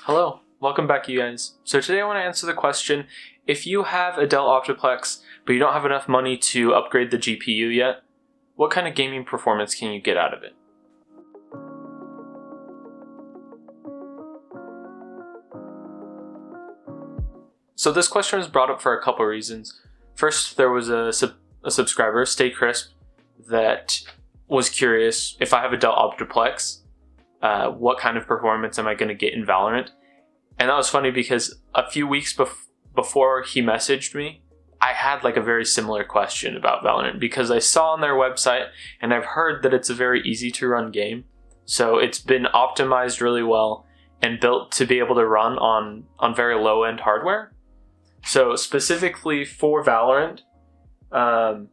Hello, welcome back you guys. So today I want to answer the question, if you have a Dell Optiplex but you don't have enough money to upgrade the GPU yet, what kind of gaming performance can you get out of it? So this question was brought up for a couple reasons. First, there was a subscriber, Stay Crisp, that was curious, if I have a Dell Optiplex, what kind of performance am I going to get in Valorant? And that was funny because a few weeks before he messaged me, I had like a very similar question about Valorant because I saw on their website and I've heard that it's a very easy to run game. So it's been optimized really well and built to be able to run on very low end hardware. So specifically for Valorant, the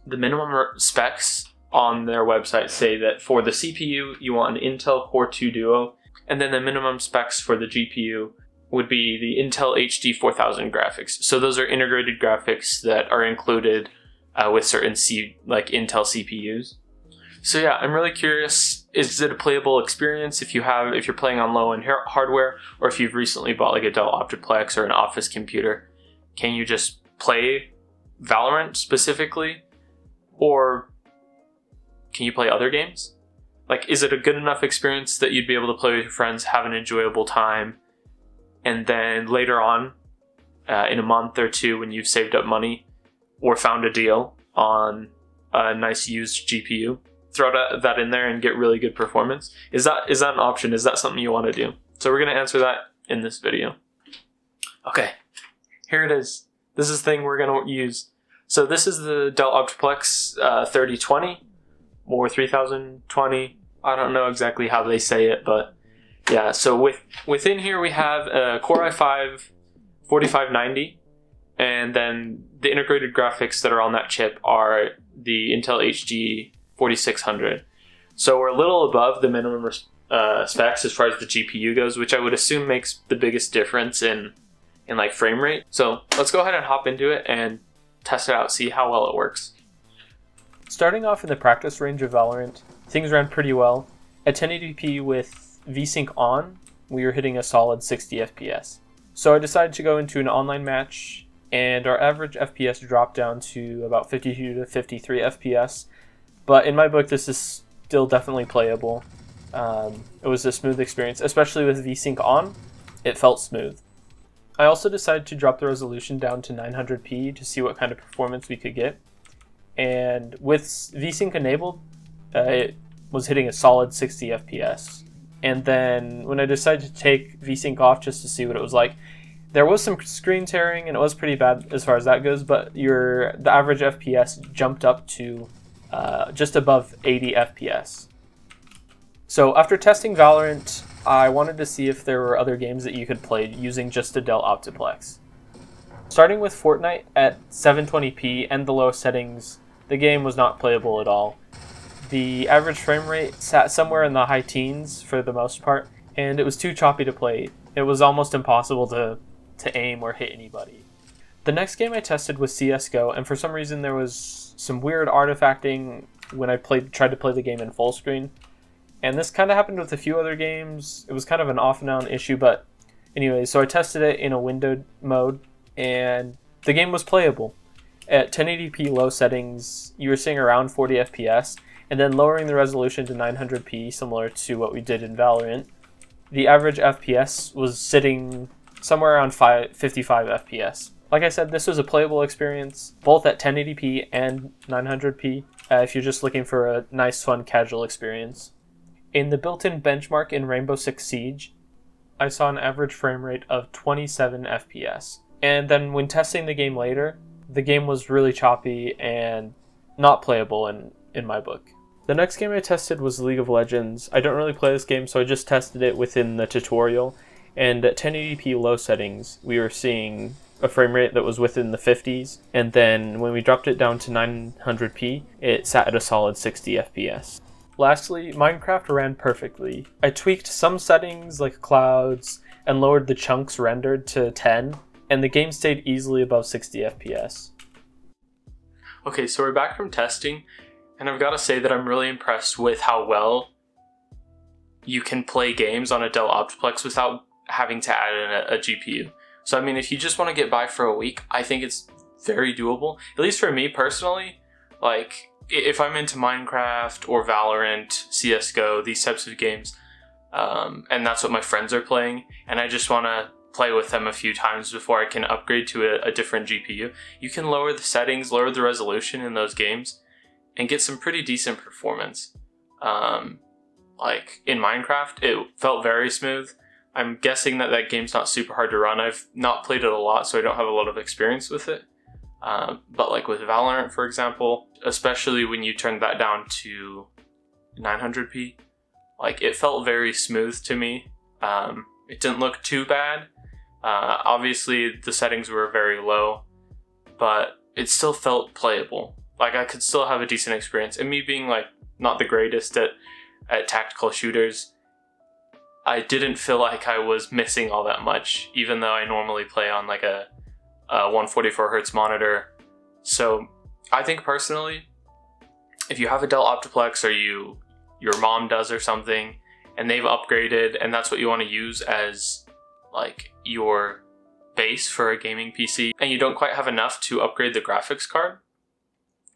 minimum specs on their website say that for the CPU, you want an Intel Core 2 Duo, and then the minimum specs for the GPU would be the Intel HD 4000 graphics. So those are integrated graphics that are included with certain Intel CPUs. So yeah, I'm really curious, is it a playable experience if you're playing on low-end hardware, or if you've recently bought like a Dell Optiplex or an office computer? Can you just play Valorant specifically? Or can you play other games? Like, is it a good enough experience that you'd be able to play with your friends, have an enjoyable time, and then later on, in a month or two when you've saved up money or found a deal on a nice used GPU, throw that in there and get really good performance? Is that an option? Is that something you want to do? So we're going to answer that in this video. Okay, here it is. This is the thing we're going to use. So this is the Dell Optiplex 3020 or 3020. I don't know exactly how they say it, but yeah. So within here we have a Core i5 4590, and then the integrated graphics that are on that chip are the Intel HD 4600. So we're a little above the minimum specs as far as the GPU goes, which I would assume makes the biggest difference in like frame rate. So let's go ahead and hop into it and test it out, see how well it works. Starting off in the practice range of Valorant, things ran pretty well. At 1080p with VSync on, we were hitting a solid 60 FPS. So I decided to go into an online match, and our average FPS dropped down to about 52 to 53 FPS. But in my book, this is still definitely playable. It was a smooth experience, especially with VSync on. It felt smooth. I also decided to drop the resolution down to 900p to see what kind of performance we could get. And with VSync enabled, it was hitting a solid 60 FPS. And then when I decided to take VSync off just to see what it was like, there was some screen tearing and it was pretty bad as far as that goes, but the average FPS jumped up to just above 80 FPS. So after testing Valorant, I wanted to see if there were other games that you could play using just a Dell Optiplex. Starting with Fortnite at 720p and the low settings, the game was not playable at all. The average frame rate sat somewhere in the high teens for the most part, and it was too choppy to play. It was almost impossible to aim or hit anybody. The next game I tested was CSGO, and for some reason there was some weird artifacting when I tried to play the game in full screen. And this kind of happened with a few other games. It was kind of an off and on issue, but anyway, so I tested it in a windowed mode, and the game was playable. At 1080p low settings, you were seeing around 40 FPS, and then lowering the resolution to 900p, similar to what we did in Valorant, the average FPS was sitting somewhere around 55 FPS. Like I said, this was a playable experience, both at 1080p and 900p, if you're just looking for a nice, fun, casual experience. In the built-in benchmark in Rainbow Six Siege, I saw an average frame rate of 27 FPS. And then when testing the game later, the game was really choppy and not playable in my book. The next game I tested was League of Legends. I don't really play this game, so I just tested it within the tutorial. And at 1080p low settings, we were seeing a frame rate that was within the 50s. And then when we dropped it down to 900p, it sat at a solid 60 FPS. Lastly, Minecraft ran perfectly. I tweaked some settings like clouds and lowered the chunks rendered to 10, and the game stayed easily above 60 FPS. Okay, so we're back from testing, and I've got to say that I'm really impressed with how well you can play games on a Dell Optiplex without having to add in a GPU. So I mean, if you just want to get by for a week, I think it's very doable. At least for me personally, like if I'm into Minecraft or Valorant, CSGO, these types of games, and that's what my friends are playing, and I just want to play with them a few times before I can upgrade to a different GPU, you can lower the settings, lower the resolution in those games, and get some pretty decent performance. Like in Minecraft, it felt very smooth. I'm guessing that game's not super hard to run. I've not played it a lot, so I don't have a lot of experience with it. But like with Valorant, for example, especially when you turn that down to 900p, like it felt very smooth to me. It didn't look too bad. Obviously the settings were very low, but it still felt playable. Like I could still have a decent experience. And me being like not the greatest at tactical shooters, I didn't feel like I was missing all that much, even though I normally play on like a 144 hertz monitor. So I think personally, if you have a Dell Optiplex or your mom does or something, and they've upgraded and that's what you want to use as like your base for a gaming PC, and you don't quite have enough to upgrade the graphics card,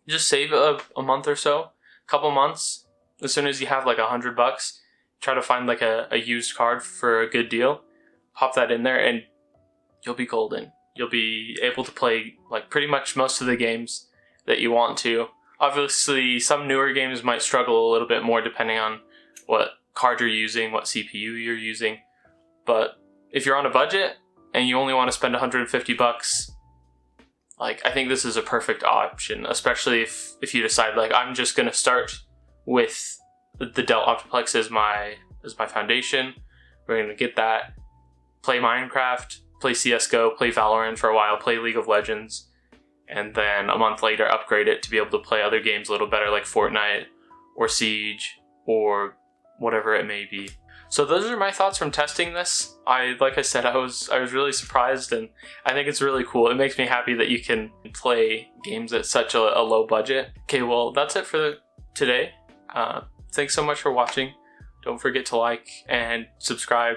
just save a month or so, a couple months. As soon as you have like $100, try to find like a used card for a good deal, pop that in there, and you'll be golden. You'll be able to play like pretty much most of the games that you want to. Obviously, some newer games might struggle a little bit more depending on what card you're using, what CPU you're using. But if you're on a budget and you only want to spend $150, like I think this is a perfect option, especially if you decide like I'm just gonna start with the Dell Optiplex as my foundation. We're gonna get that, play Minecraft, play CSGO, play Valorant for a while, play League of Legends, and then a month later upgrade it to be able to play other games a little better like Fortnite or Seige or whatever it may be. So those are my thoughts from testing this. Like I said, I was really surprised, and I think it's really cool. It makes me happy that you can play games at such a low budget. Okay, well that's it for today. Thanks so much for watching. Don't forget to like and subscribe.